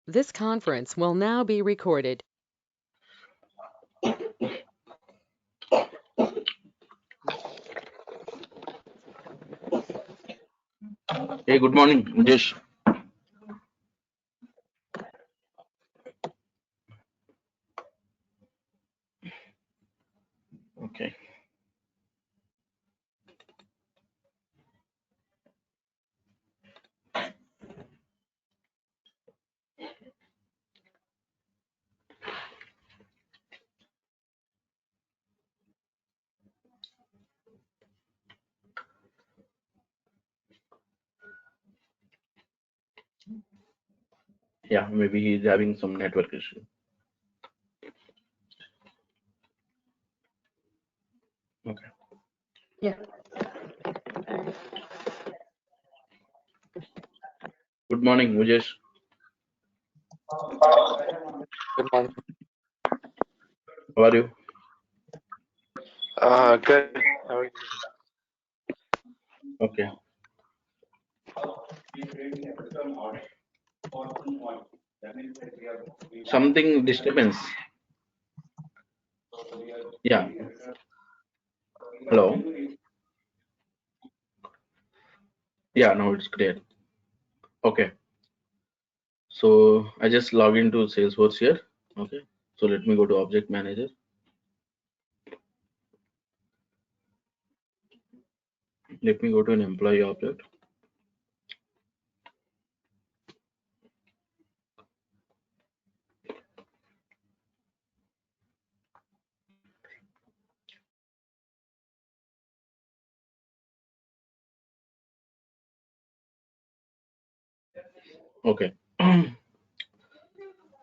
This conference will now be recorded. Hey, good morning, Mujesh. Okay. Yeah, maybe he's having some network issue. Okay. Yeah. Good morning, Mujesh. Good morning. How are you? Good. How are you? Okay. Something disturbance. Yeah. Hello. Yeah, now it's clear. Okay. So I just log into Salesforce here. Okay. So let me go to Object Manager. Let me go to an employee object. Okay.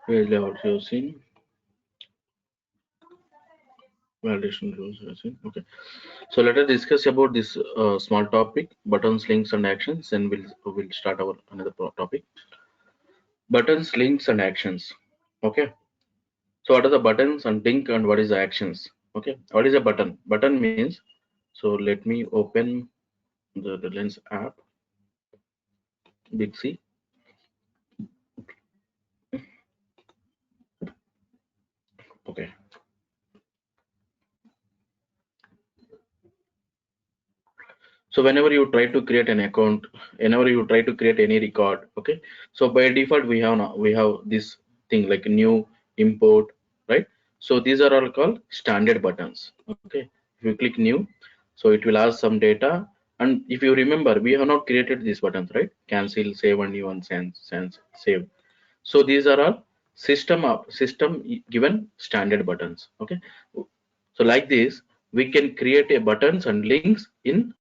Page layout you've seen. Validation rules you've seen. Okay. So let us discuss about this small topic: buttons, links, and actions. And we'll start our another topic: buttons, links, and actions. Okay. So what are the buttons and link and what is the actions? Okay. What is a button? Button means, so let me open the Lens app, Big C. Okay. So whenever you try to create an account, whenever you try to create any record, okay. So by default we have this thing like new, import, right? So these are all called standard buttons. Okay. If you click new, so it will ask some data. And if you remember, we have not created these buttons, right? Cancel, save, and new and save. So these are all system given standard buttons. Okay. So like this, we can create a buttons and links in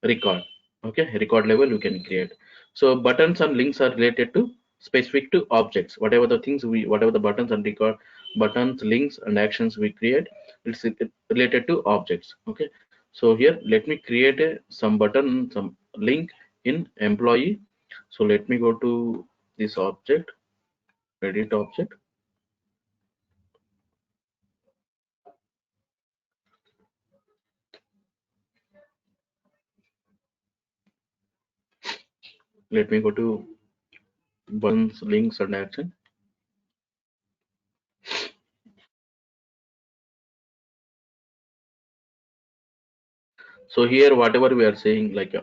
record. Okay, record level we can create. So buttons and links are related to specific to objects. Whatever the things whatever the buttons and record buttons, links, and actions we create, it's related to objects. Okay. So here let me create some button, some link in employee. So let me go to this object, edit object. Let me go to buttons, links, and action. So here, whatever we are saying, like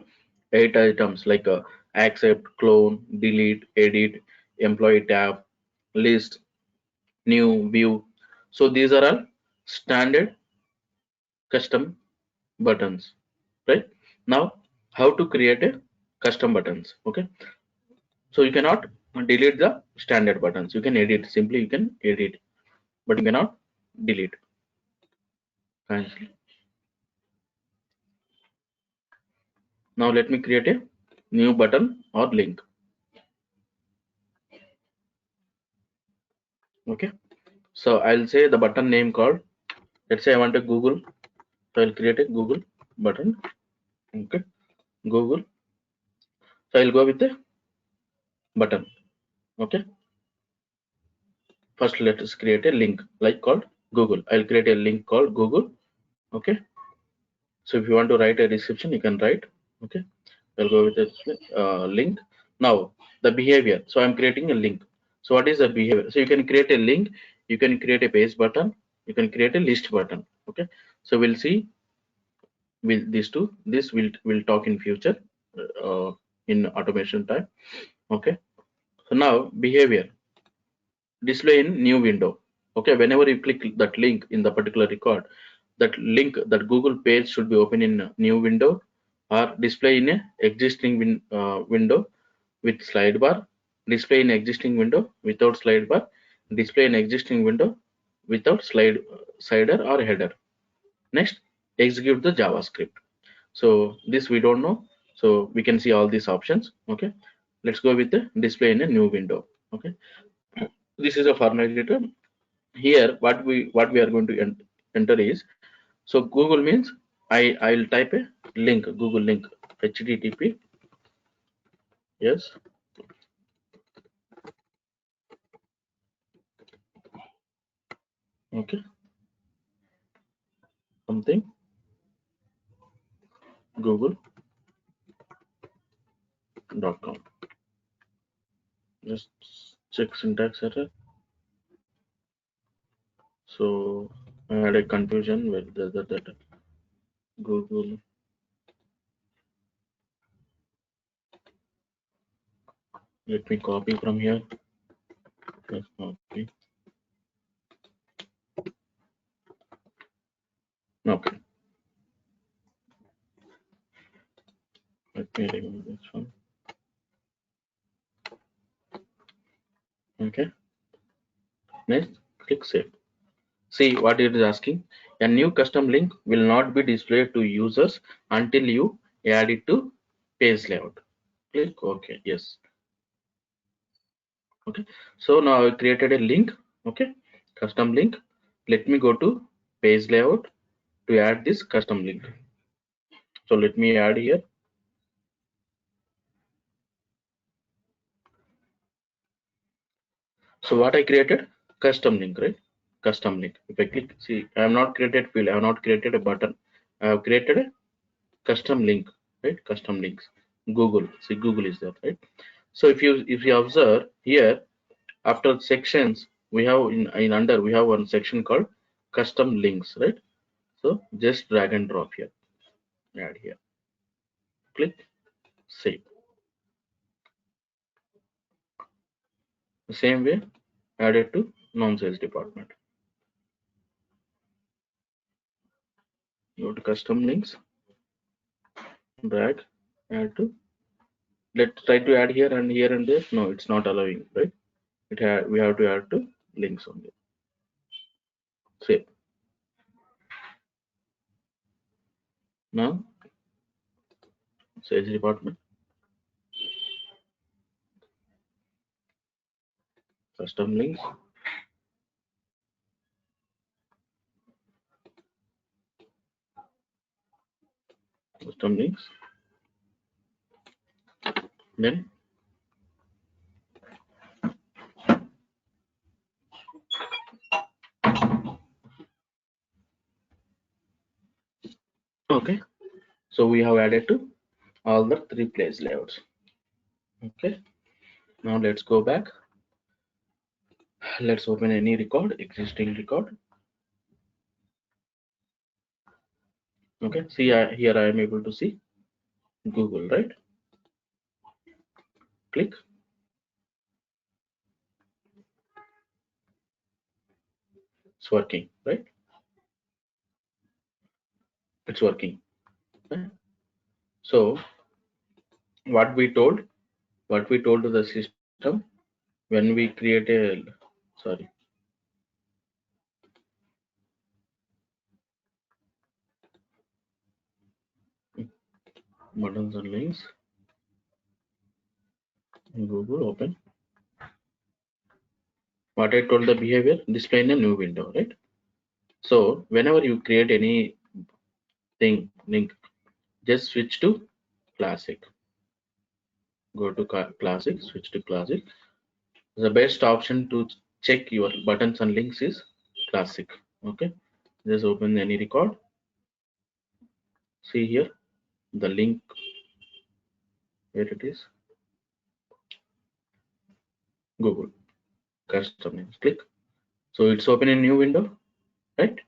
8 items, like accept, clone, delete, edit, employee tab, list, new, view. So these are all standard custom buttons, right? Now, how to create a custom buttons? Okay, so you cannot delete the standard buttons. You can edit, simply you can edit, but you cannot delete. Cancel. Now let me create a new button or link. Okay, so I'll say the button name called, let's say I want a Google, so I'll create a Google button. Okay, Google. So I'll go with the button. Okay, first let us create a link like called Google. I'll create a link called Google. Okay, so if you want to write a description, you can write. Okay, I'll go with a link. Now the behavior. So I'm creating a link. So what is the behavior? So you can create a link, you can create a paste button, you can create a list button. Okay, so we'll see with these two. This will talk in future in automation time. Okay, so now behavior display in new window. Okay, whenever you click that link in the particular record, that link, that Google page should be open in a new window or display in a existing window with slide bar, display in existing window without slide bar, display in existing window without slider or header. Next, execute the JavaScript. So this we don't know, so we can see all these options. Okay, let's go with the display in a new window. Okay, this is a formulator. Here what we are going to enter is, so Google means I'll type a link, Google link, http, yes, okay, something google.com. Just check syntax error. So I had a confusion with that Google. Let me copy from here. Just copy. Okay. Let me remove this one. Okay. Next, click save. See what it is asking. A new custom link will not be displayed to users until you add it to page layout. Click OK. Yes. Okay. So now I created a link. Okay. Custom link. Let me go to page layout to add this custom link. So let me add here. So what I created? Custom link, right? Custom link. If I click, see, I have not created field. I have not created a button. I have created a custom link, right? Custom links. Google. See, Google is there, right? So if you observe here, after sections, we have in under we have one section called custom links, right? So just drag and drop here. Add here. Click save. The same way, add it to non-sales department. Go to custom links, drag, add to. Let's try to add here and here and there. No, it's not allowing, right? We have to add to links only. Save. Now, sales department, custom links, custom links. Then okay, so we have added to all the 3 place layouts. Okay, now let's go back. Let's open any record, existing record. Okay, see here I am able to see Google, right? Click. It's working, right? It's working. Right? So what we told to the system when we create a, sorry, buttons and links, Google open. What I told the behavior, display in a new window, right? So whenever you create any thing link, just switch to classic. Go to classic, switch to classic. The best option to check your buttons and links is classic. Okay, just open any record. See here the link, where it is, Google. custom names. Click. So it's open in new window, right?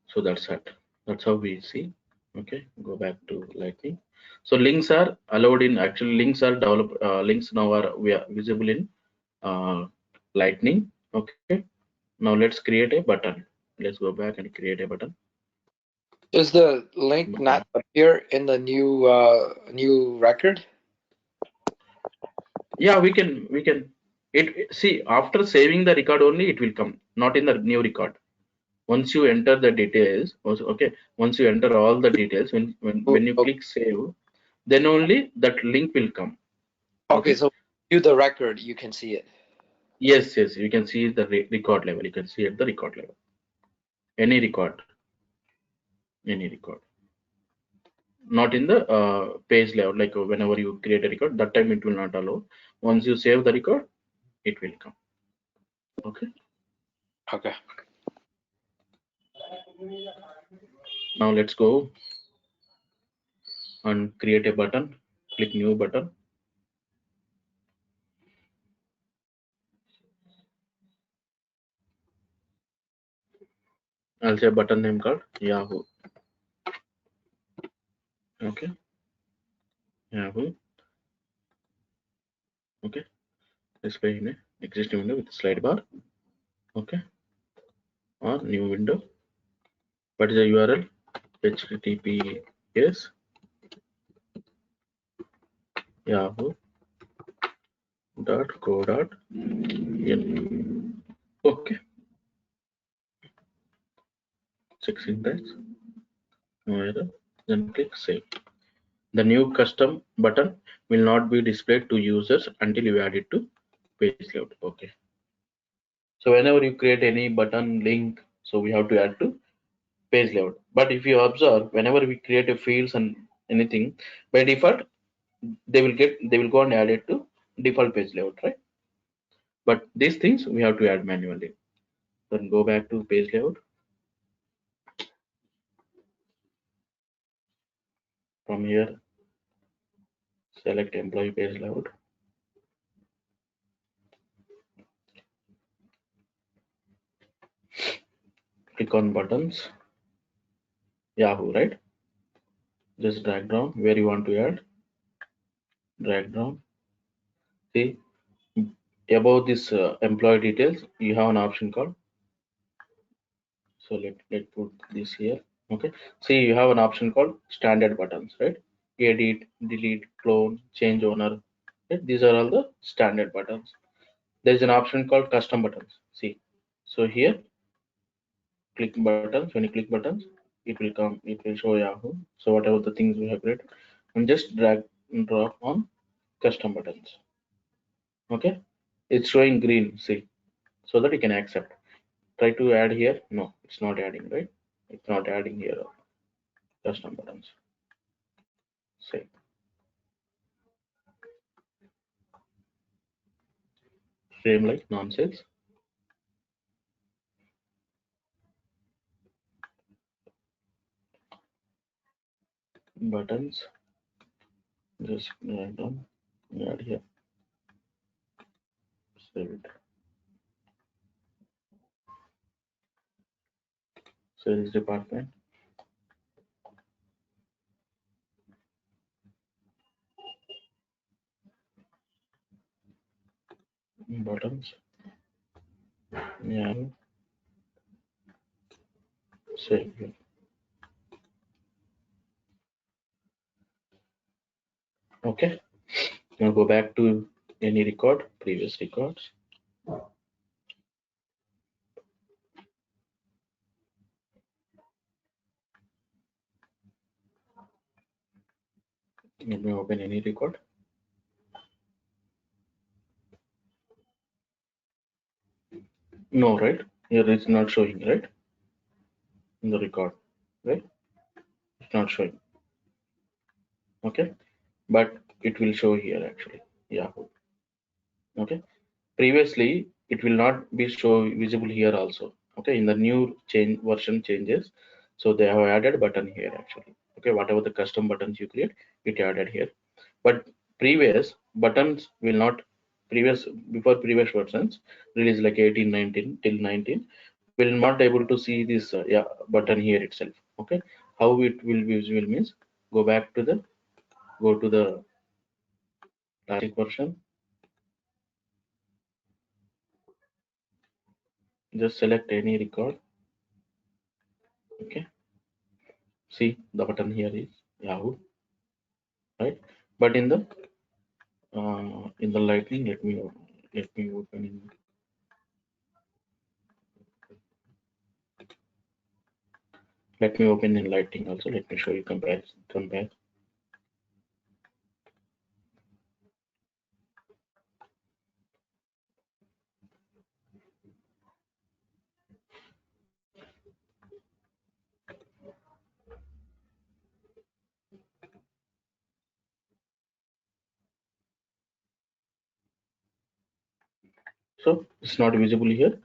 So that's it. That's how we see. Okay, go back to Lightning. So links are allowed in, actually links are developed, links now are visible in Lightning. Okay, now let's create a button. Let's go back and create a button. Does the link not appear in the new record? Yeah, we can see after saving the record only it will come, not in the new record. Once you enter the details, okay, once you enter all the details, when you click save, then only that link will come. Okay, so view the record, you can see it. Yes, you can see the record level. You can see at the record level. Any record. Not in the page layout. Like whenever you create a record, that time it will not allow. Once you save the record, it will come. Okay. Okay. Now let's go and create a button. Click new button. I'll say button name called Yahoo. Okay. Yahoo. Okay. Display in a existing window with slide bar. Okay. Or new window. What is the URL? HTTPS yahoo.co.in. Okay. 6 syntax. No error. Then click save. The new custom button will not be displayed to users until you add it to page layout. Okay. So whenever you create any button link, so we have to add to page layout. But if you observe, whenever we create a fields and anything, by default they will go and add it to default page layout, right? But these things we have to add manually. Then go back to page layout. From here, select employee page layout. Click on buttons. Yahoo, right? Just drag down where you want to add. Drag down. See, above this employee details, you have an option called. So let's put this here. Okay. See, you have an option called standard buttons, right? Edit, delete, clone, change owner. Right? These are all the standard buttons. There is an option called custom buttons. See, so here, click buttons. When you click buttons, it will come. It will show Yahoo. So whatever the things we have created, and just drag and drop on custom buttons. Okay, it's showing green. See, so that you can accept. Try to add here. No, it's not adding, right? It's not adding here. Custom buttons. Save. Same like nonsense. Buttons. Just drag down. Add here. Save it. Sales department. Buttons. Yeah. Save here. Okay. Now go back to any record, previous records. Let me open any record. No, right? Here it's not showing, right? In the record, right? It's not showing. Okay, but it will show here actually. Yahoo. Okay. Previously, it will not be visible here also. Okay, in the new version changes, so they have added button here actually. Okay, whatever the custom buttons you create, it added here. But previous, buttons will not before previous versions release like 18, 19 till 19 will not able to see this button here itself. Okay, how it will be visible means go to the classic version, just select any record. Okay, see the button here is Yahoo, right? But in the Lightning, let me open in. Let me open in Lightning also. Let me show you compare. So it's not visible here.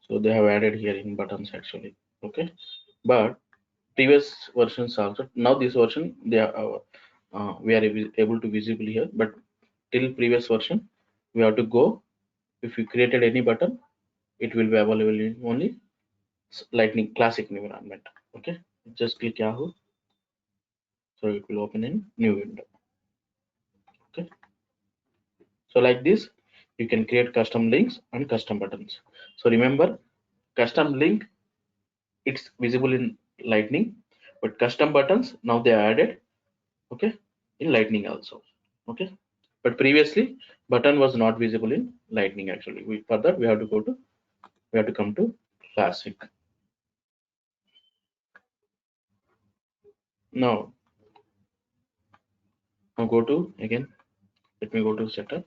So they have added here in buttons actually. Okay, but previous versions also. Now this version we are able to visible here, but till previous version we have to go. If you created any button, it will be available in only Lightning Classic environment. Okay, just click Yahoo, so it will open in new window. Okay, so like this you can create custom links and custom buttons. So remember, custom link it's visible in Lightning, but custom buttons now they are added, okay, in Lightning also. Okay, but previously button was not visible in Lightning actually. For that we have to come to Classic. Now go to again, let me go to setup,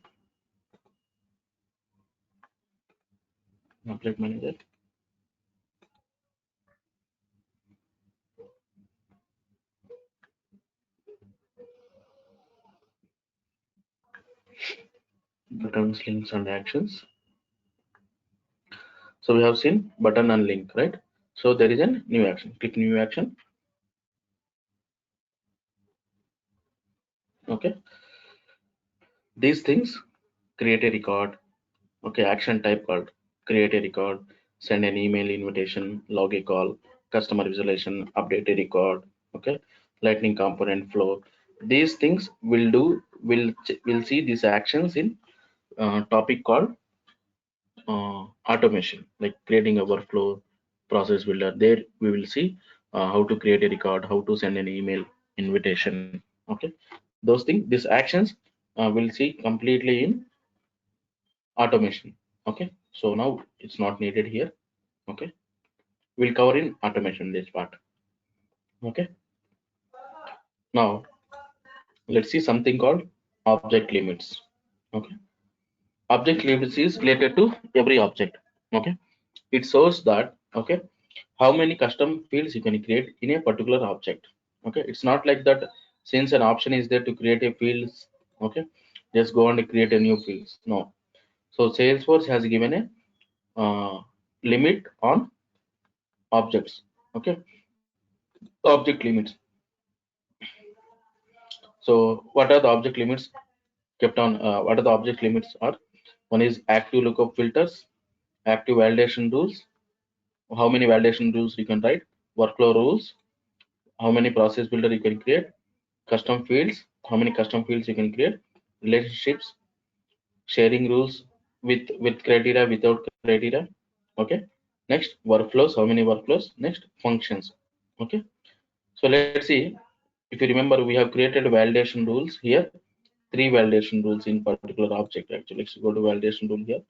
Applet Manager. Buttons, links and actions. So we have seen button and link, right? So there is a new action. Click new action. Okay, these things create a record. Okay, action type called create a record, send an email invitation, log a call, customer visualization, update a record. Okay, Lightning component flow. These things will see these actions in topic called automation, like creating a workflow process builder. There we will see how to create a record, how to send an email invitation. Okay, those things, these actions we'll see completely in automation. Okay, so now it's not needed here. Okay, we'll cover in automation this part. Okay, now let's see something called object limits. Okay, object limits is related to every object. Okay, it shows that, okay, how many custom fields you can create in a particular object. Okay, it's not like that since an option is there to create a fields. Okay, just go and create a new fields. No, so Salesforce has given a limit on objects. Okay, object limits. So what are the object limits kept on? What are the object limits are? One is active lookup filters, active validation rules, how many validation rules you can write, workflow rules, how many process builder you can create, custom fields, how many custom fields you can create, relationships, sharing rules with criteria, without criteria. Okay, next workflows, how many workflows, next functions. Okay, so let's see, if you remember we have created validation rules here, three validation rules in particular object. Actually, let's go to validation rule here.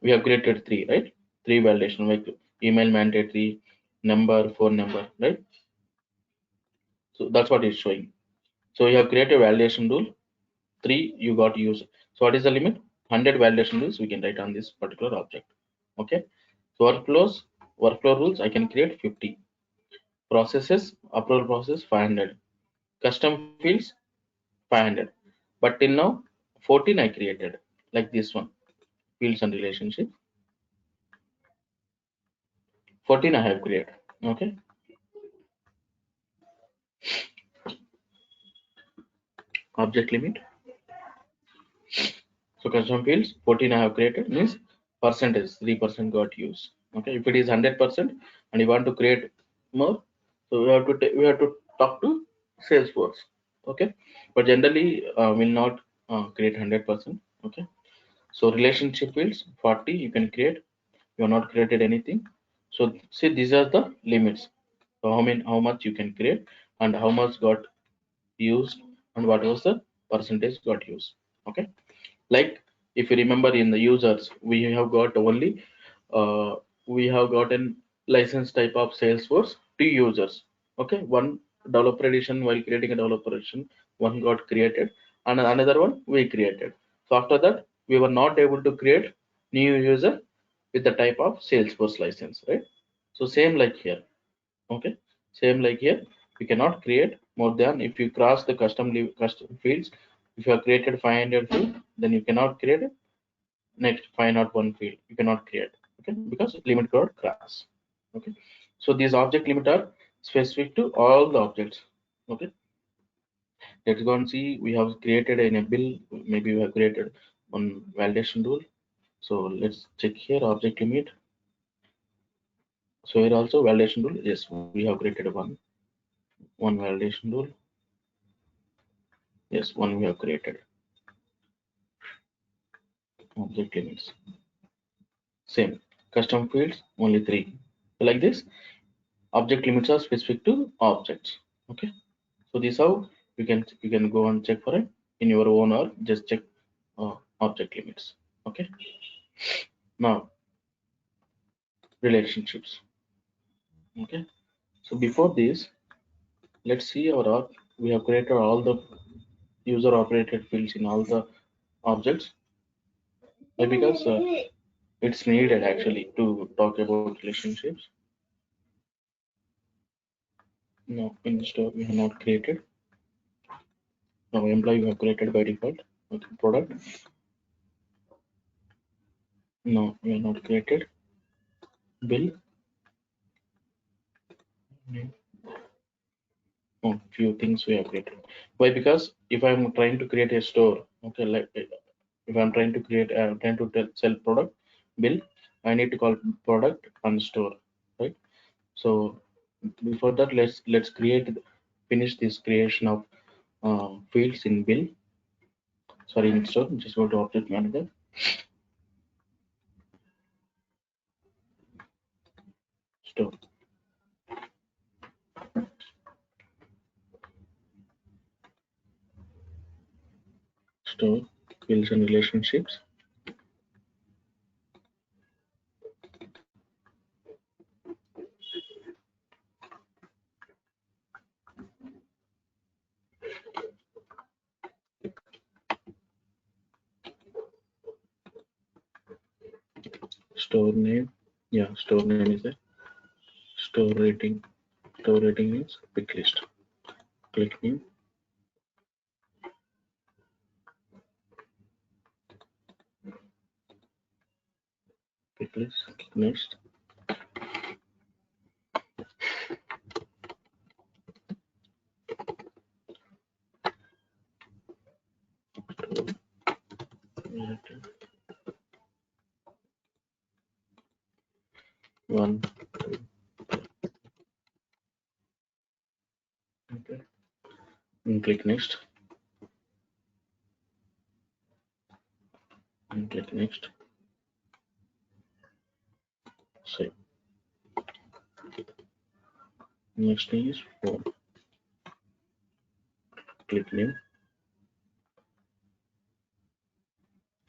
We have created three, right? Three validation, like email mandatory, number, phone number, right? So that's what it's showing. So you have created a validation rule, three you got use. So what is the limit? 100 validation rules we can write on this particular object. Okay, so workflow rules I can create 50, processes, approval process 500, custom fields 500, but till now 14 I created, like this one, fields and relationship 14 I have created. Okay, object limit. So custom fields 14 I have created means percentage 3% got used. Okay, if it is 100% and you want to create more, so we have to talk to Salesforce. Okay, but generally will not create 100%. Okay, so relationship fields 40 you can create. You have not created anything. So see these are the limits. So how much you can create and how much got used and what was the percentage got used. Okay, like if you remember in the users we have got only we have got an license type of Salesforce to users. Okay, one developer edition, while creating a developer edition one got created and another one we created. So after that we were not able to create new user with the type of Salesforce license, right? So same like here. Okay, same like here we cannot create more than, if you cross the custom fields, if you have created 500 field then you cannot create next 501 field, you cannot create. Okay, because limit got cross. Okay, so these object limit are specific to all the objects. Okay, let's go and see. We have created in a bill, maybe we have created one validation rule. So let's check here object limit. So here also validation rule, yes we have created one validation rule. Yes, one we have created. Object limits same, custom fields only 3. Like this object limits are specific to objects. Okay, so this how you can go and check for it in your own or just check object limits. Okay, now relationships. Okay, so before this let's see our we have created all the user operated fields in all the objects. Why? Because it's needed actually to talk about relationships. No, in store we have not created. Now employee we have created by default. Okay, product. No, we have not created. Bill. Oh, few things we have created. Why? Because if I'm trying to create a store, okay, like if I'm trying to trying to sell product bill, I need to call product and store, right? So before that, let's finish this creation of fields in bill. Sorry, in store. Just go to object manager. Store. Store fields and relationships. Store name. Yeah, store name is a store rating. Store rating means pick list. Click new. Pick list. Click next. One. Okay. And click next. And click next. Save. Next thing is phone. Click new.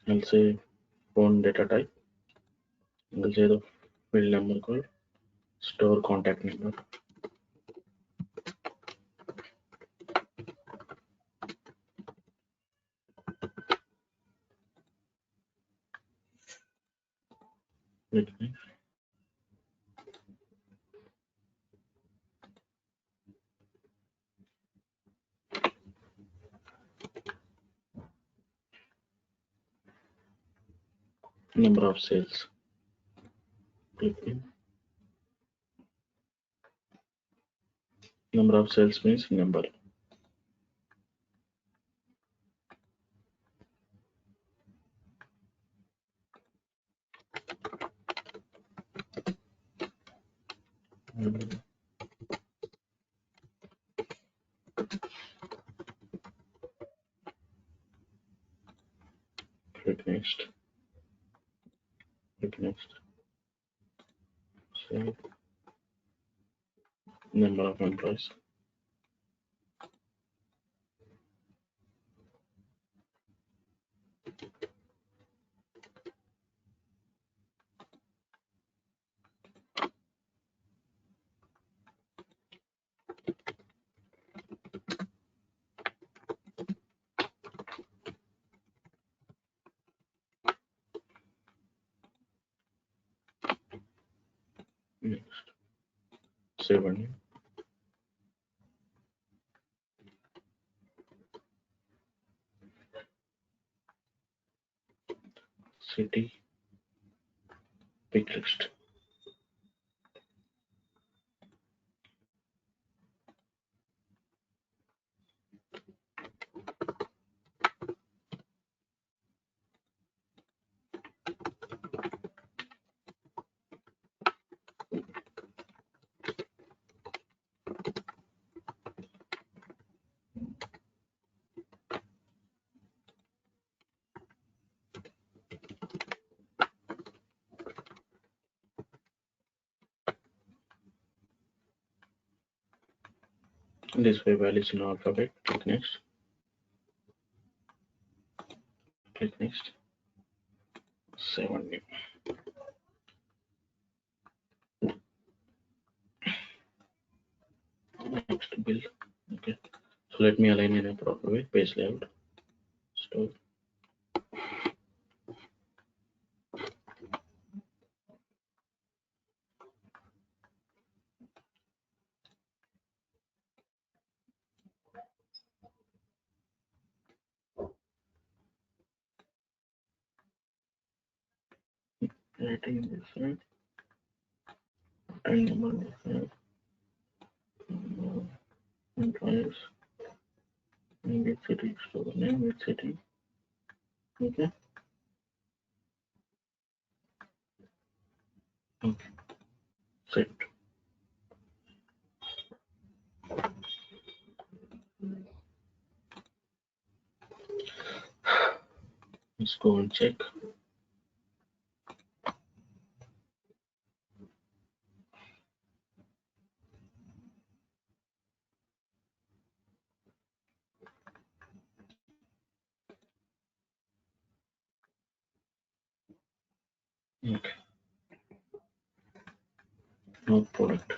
I'll say phone data type. I'll say the field number called store contact number. Click next. Number of sales. Click new. Number of sales means number. Click next. Click next. Save. Number of employees. Next. Save and city. Pick list. This way values in alphabet. Click next. Click next. Save and new. Next build. Okay. So let me align in a proper way. Page layout. Store. Writing this side. And number this side. Employees. Maybe city. Store name with city. Okay. Okay. Set. Let's go and check. Okay. No product.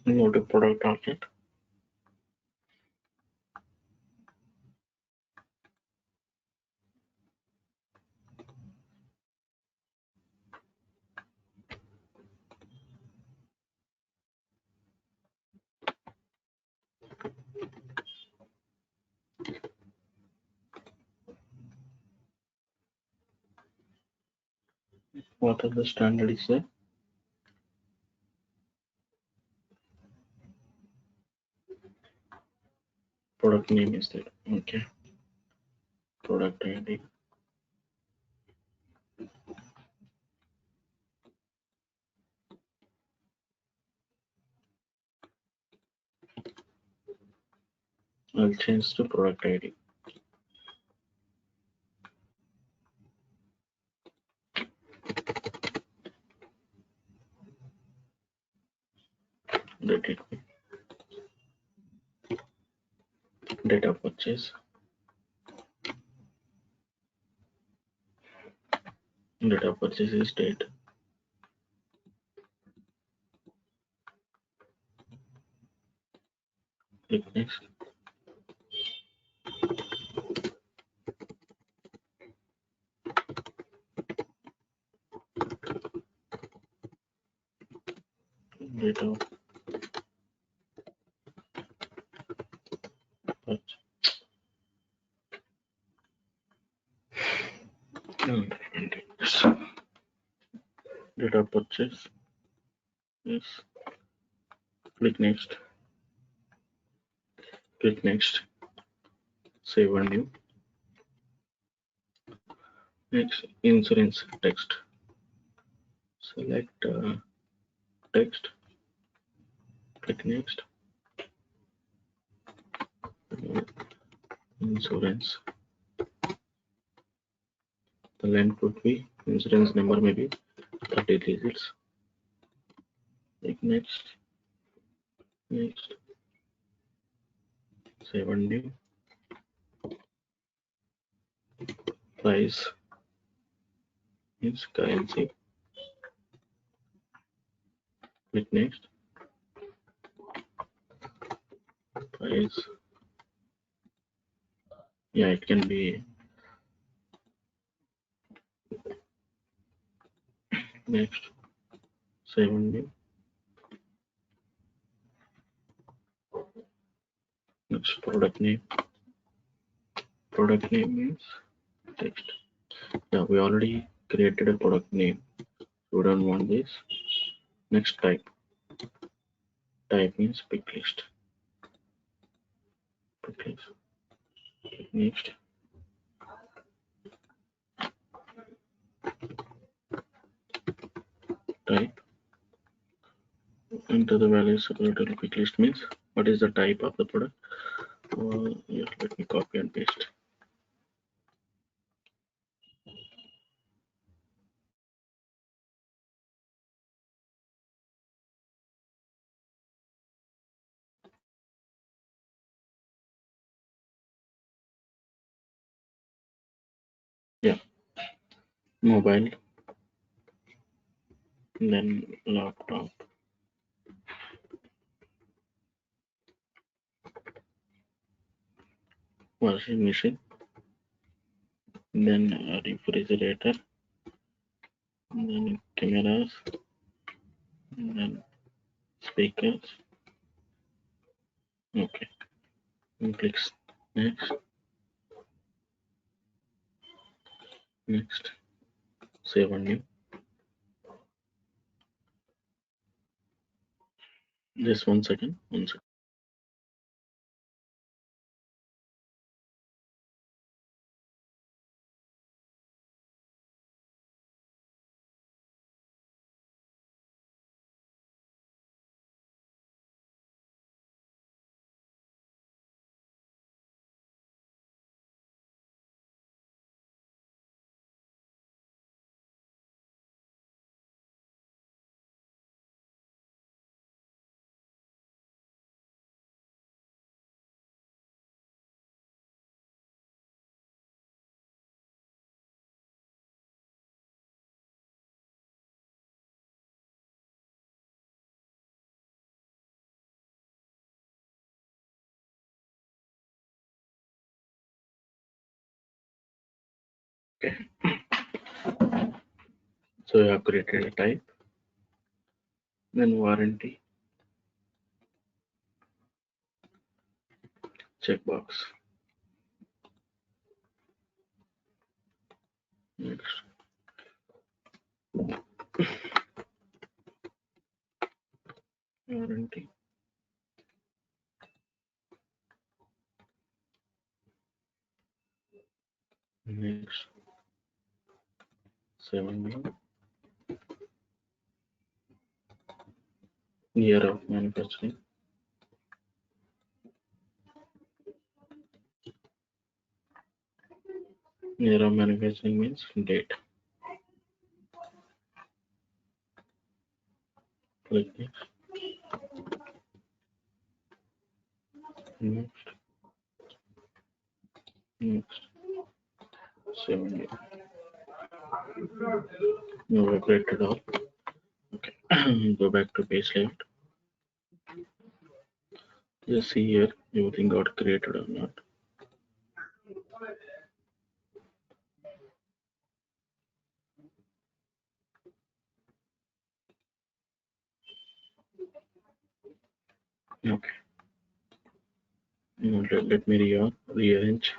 Go to product object. What are the standard is there? Product name is there. Okay. Product ID. I'll change to product ID. Let it be. Data purchase. Data purchase is date. Click next. Data data purchase. Yes. Click next. Click next. Save and new. Next, insurance text. Select text. Click next. Insurance. The length could be insurance number, maybe 30 digits. Click next. Next. Save and new. Price means currency. Click next. Price. Yeah, it can be next. Save and new. Next, product name. Product name means text. Yeah, we already created a product name. We don't want this. Next, type. Type means pick list. Pick list. Next. Type. Enter the values separated. Pick list means what is the type of the product. Yeah, let me copy and paste. Yeah, mobile, then laptop, washing machine, then refrigerator, then cameras, then speakers. Okay, and click next. Next, save and new. Just 1 second. 1 second. Okay. So you have created a type, then warranty, checkbox. Next, warranty. Next, 7 year of manufacturing. Year of manufacturing means date. Click next. Next. Next. 7 year. No, we created all. Okay. Go back to page layout. Just see here everything got created or not. Okay. Let me rearrange.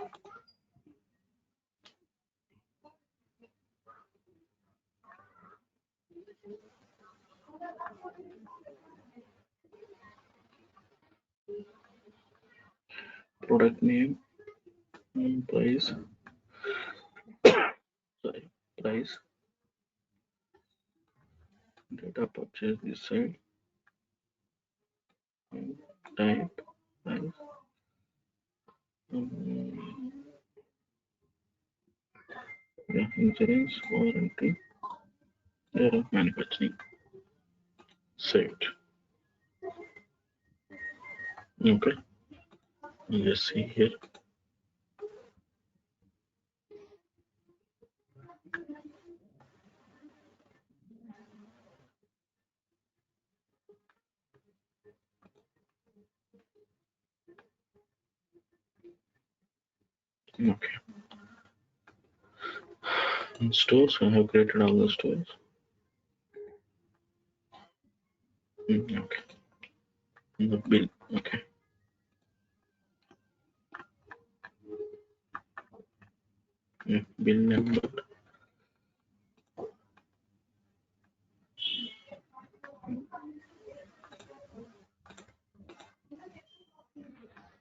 Product name, price, sorry, price, data purchase this side, type, price, yeah, insurance, warranty, year of manufacturing, saved. Okay, let's see here. Okay, in stores, I have created all the stores. Okay, the bill, okay. Yeah, bill number,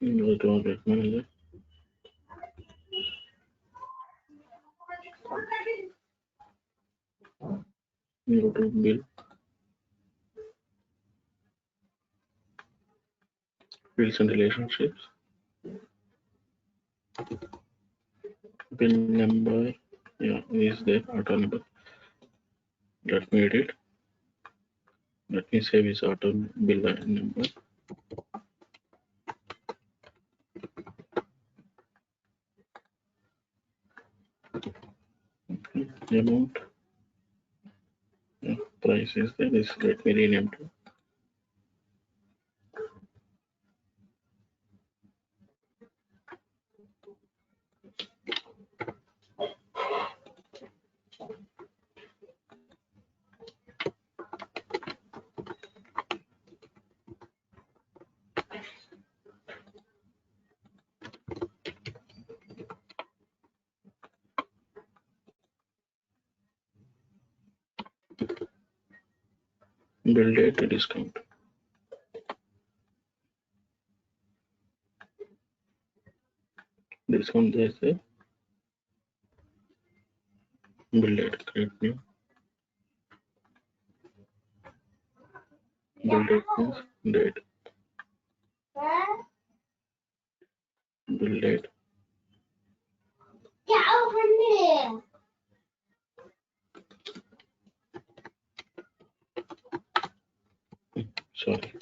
go to project manager, go to bill, bills and relationships, bill number, yeah, is there, auto number. Let me edit. Let me save his auto bill number. Amount, yeah, price is there. This let me rename to bill date discount. Discount there say bill date, create new. Bill date means date. Bill date. Sorry.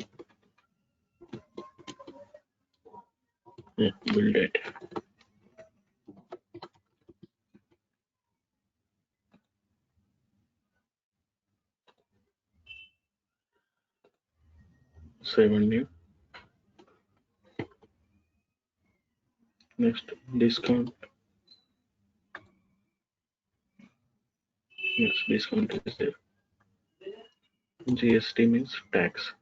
Yeah, bill date. Save and new. Next, discount. Yes, discount is there. GST means tax.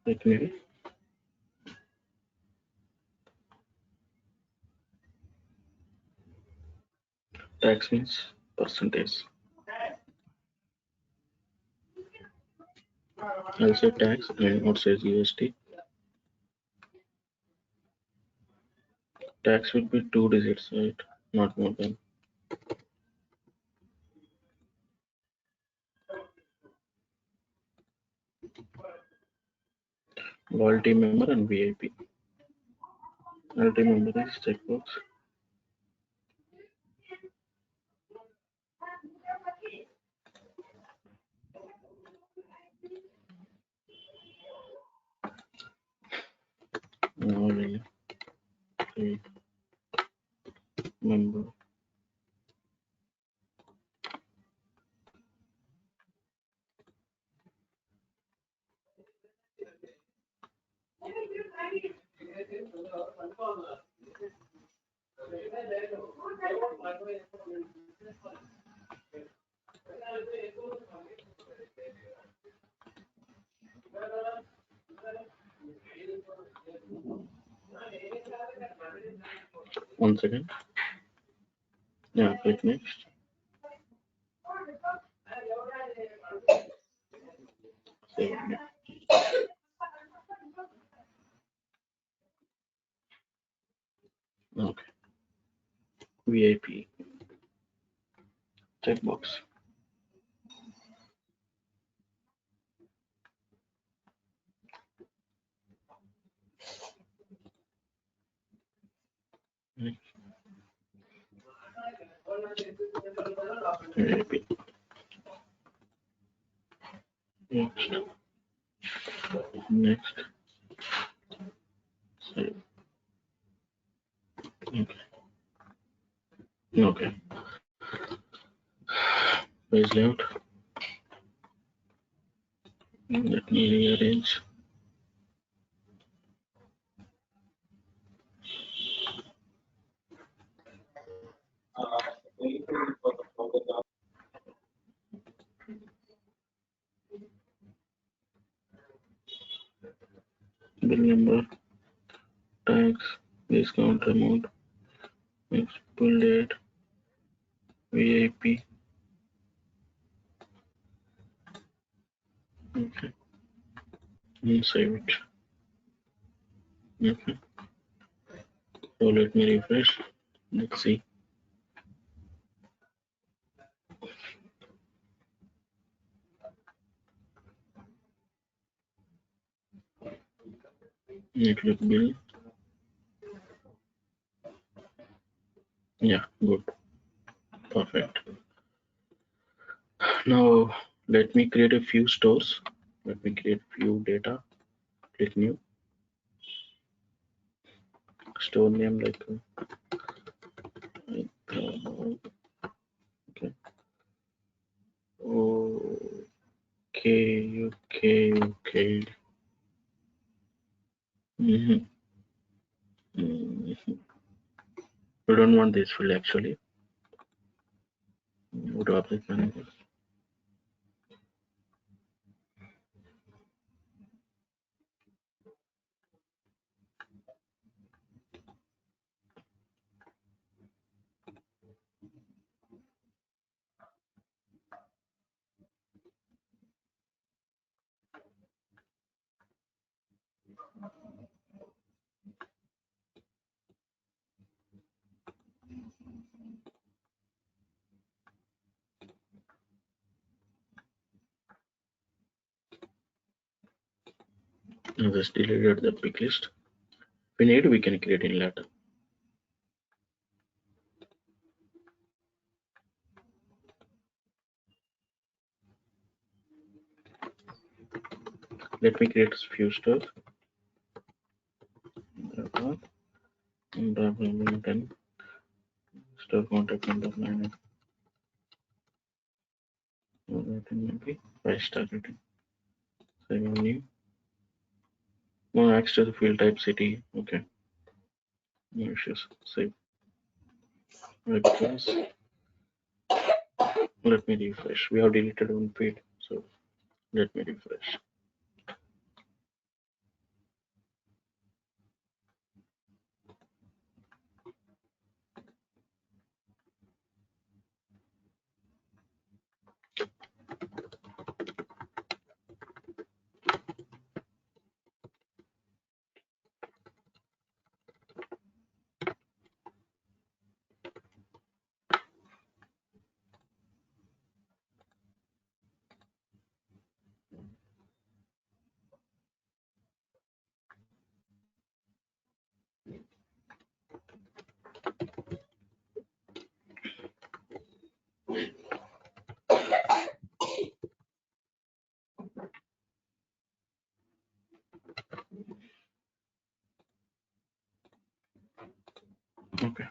Let me. Tax means percentage. I'll say tax and not say GST. Tax would be 2 digits, right? Not more than. Loyalty member and VIP. Loyalty member is checkbox. Loyalty member. One second. Yeah, click next. Save only. Okay. VIP checkbox. VIP. Next. Next. Save. Okay. Okay. Page layout. Let me rearrange. Bill number, tax, discount amount, next bill date, VIP. Okay. And save it. Okay. So let me refresh. Let's see. Network bill. Yeah, good. Perfect. Now let me create a few stores. Let me create few data. Click new. Store name like okay. Okay. Mm-hmm. Mm-hmm. We don't want this field actually. Go to object manager. I just deleted the pick list. If we need, we can create in later. Let me create a few stores. And store contact number 9. Maybe 5-star rating. Save on new. No access to the field type city. Okay. No issues. Save. Because let me refresh. We have deleted one feed. So let me refresh. Okay.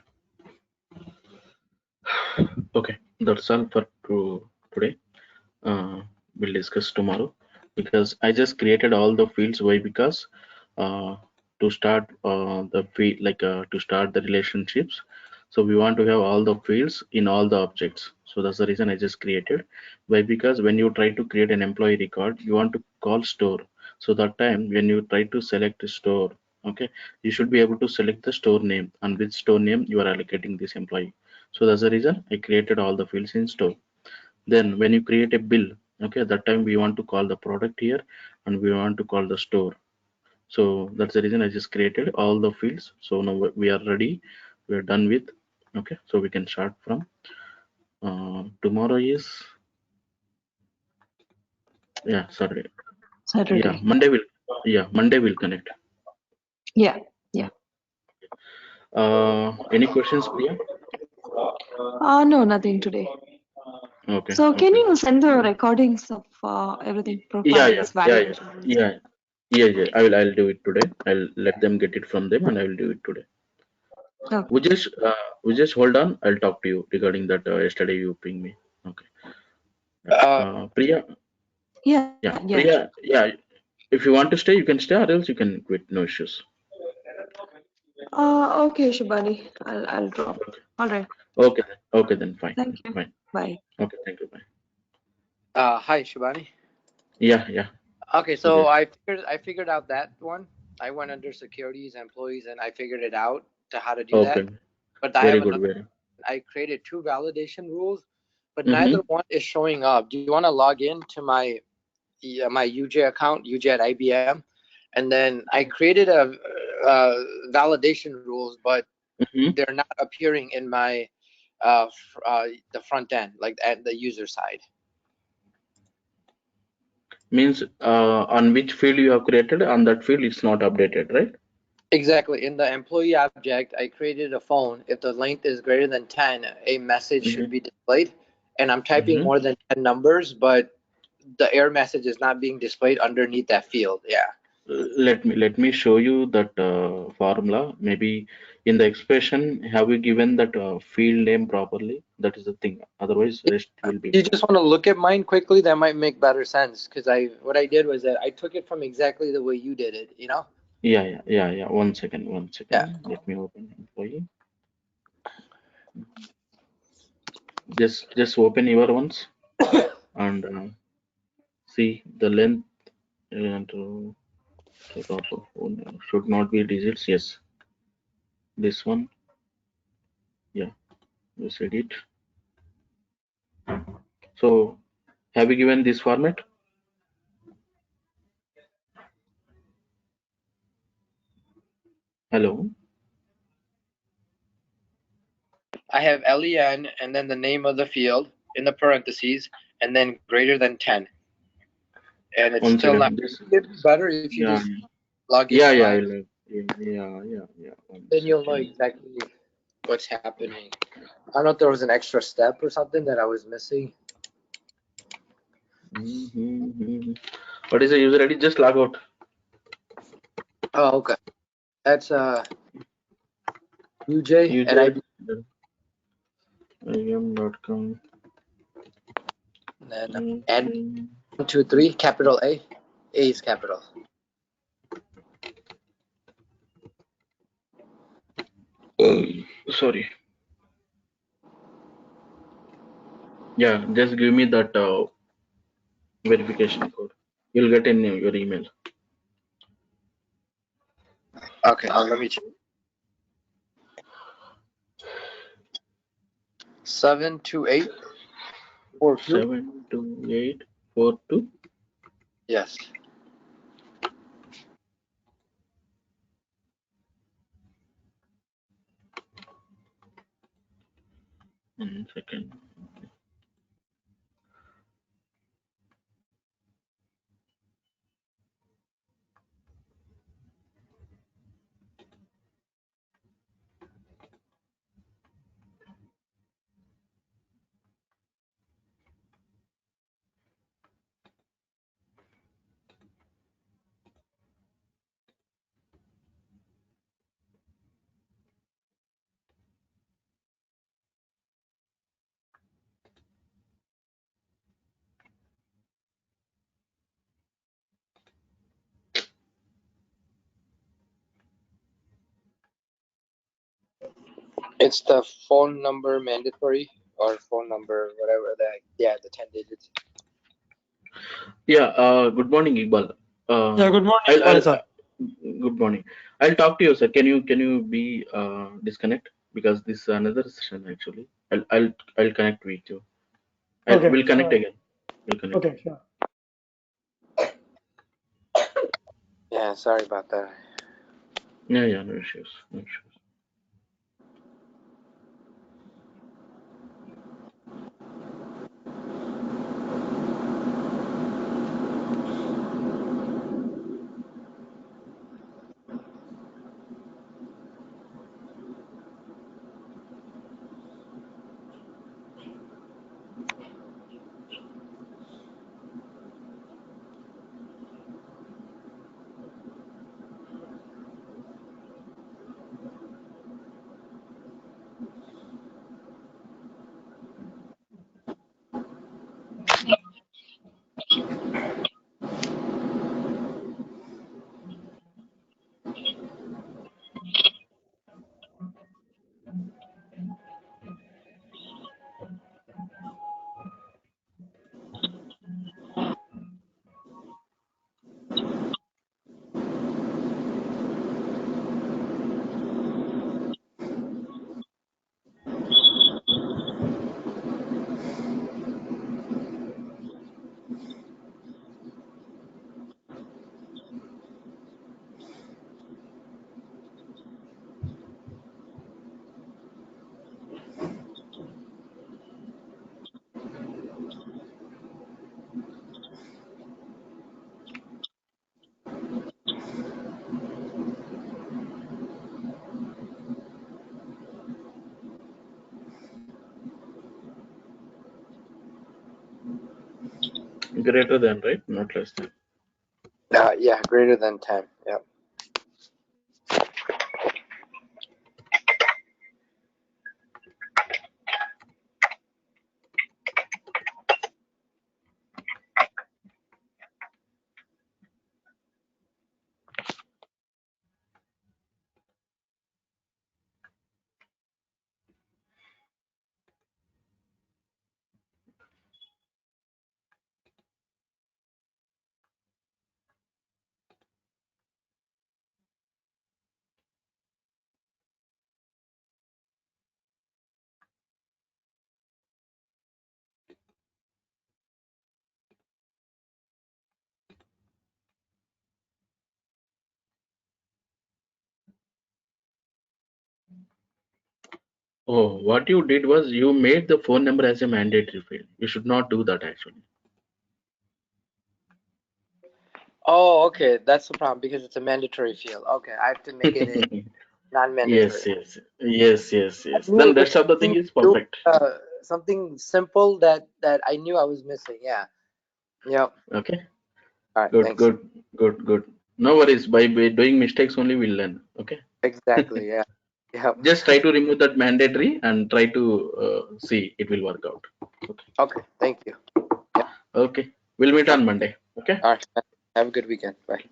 Okay. That's all for today. We'll discuss tomorrow because I just created all the fields. Why? Because to start the field, like to start the relationships, so we want to have all the fields in all the objects. So that's the reason I just created. Why? Because when you try to create an employee record, you want to call store. So that time when you try to select a store, okay, you should be able to select the store name and which store name you are allocating this employee. So that's the reason I created all the fields in store. Then when you create a bill, Okay, that time we want to call the product here and we want to call the store. So that's the reason I just created all the fields. So now we are ready. We are done with. Okay, so we can start from tomorrow is, yeah, Saturday. Yeah, Saturday. Monday will connect. Yeah, yeah. Any questions, Priya? No, nothing today. Okay, So can okay. you send the recordings of everything, Yeah, profiles, validation? yeah. Yeah. I'll do it today. I'll let them get it from them, and I will do it today. Okay. We just hold on. I'll talk to you regarding that. Yesterday you ping me. Okay. Priya. Yeah, Yeah, yeah. Priya. Yeah. If you want to stay, you can stay, or else you can quit. No issues. Okay, Shubhani. I'll drop. Okay. All right. Okay. Okay. Then fine. Thank you. Fine. Bye. Okay. Thank you. Bye. Hi, Shivani. Yeah. Okay, so Okay. I figured out that one. I went under securities, employees, and I figured it out to how to do that. Okay. But I Very have good. another. Very. I created two validation rules, but neither Mm-hmm. one is showing up. Do you want to log in to my UJ account, UJ at IBM, and then I created validation rules, but Mm-hmm. they're not appearing in my the front end, like at the user side. Means on which field you have created, on that field it's not updated, right? Exactly. In the employee object, I created a phone. If the length is greater than 10, a message should Mm-hmm. be displayed. And I'm typing Mm-hmm. more than 10 numbers, but the error message is not being displayed underneath that field. Yeah. Let me show you that formula. Maybe in the expression, have you given that field name properly? That is the thing. Otherwise, rest will be You fine. just want to look at mine quickly, that might make better sense. Because what I did was that I took it from exactly the way you did it. Yeah. One second. Yeah. Let me open employee. Just open your ones and see the length and the top of should not be digits. Yes, this one. Yeah, just edit. So have you given this format? Hello. I have LEN and then the name of the field in the parentheses and then greater than 10. And it's One still not. second. This. It'd be better if you Yeah. just log Yeah. into Yeah. mine. Yeah. One Then you'll know second. exactly what's happening. I don't know if there was an extra step or something that I was missing. Mm-hmm. What is the user ID? Just log out. Oh, okay. That's UJ at IB. IBM.com. And then add 1, 2, 3, capital A. A is capital. Sorry. Yeah, just give me that verification code. You'll get in your email. Okay, let me check. 72842. 72842. Yes. One second. It's the phone number mandatory or phone number, whatever that. Yeah, the 10 digits. Yeah. Good morning, Iqbal. Yeah, good morning, I'll. Shivani sir. Good morning. I'll talk to you, sir. Can you be disconnect because this is another session actually. I'll connect with you. Okay, We'll connect again. We'll connect. Okay, sure. Yeah, sorry about that. Yeah, no issues. No issues. Greater than, right? Not less than. Yeah, greater than 10. Yep. Oh, what you did was you made the phone number as a mandatory field. You should not do that actually. Oh, okay. That's the problem because it's a mandatory field. Okay, I have to make it a non-mandatory. Yes. I knew Then it was rest of the thing something is perfect. something simple that I knew I was missing. Yeah. Yep. Okay. All right. Good, Thanks. good. No worries. By doing mistakes only we'll learn. Okay. Exactly. Yeah. Yep. Just try to remove that mandatory and try to see it will work out. Okay. Okay. Thank you. Okay. We'll meet on Monday. Okay. All right. Have a good weekend. Bye.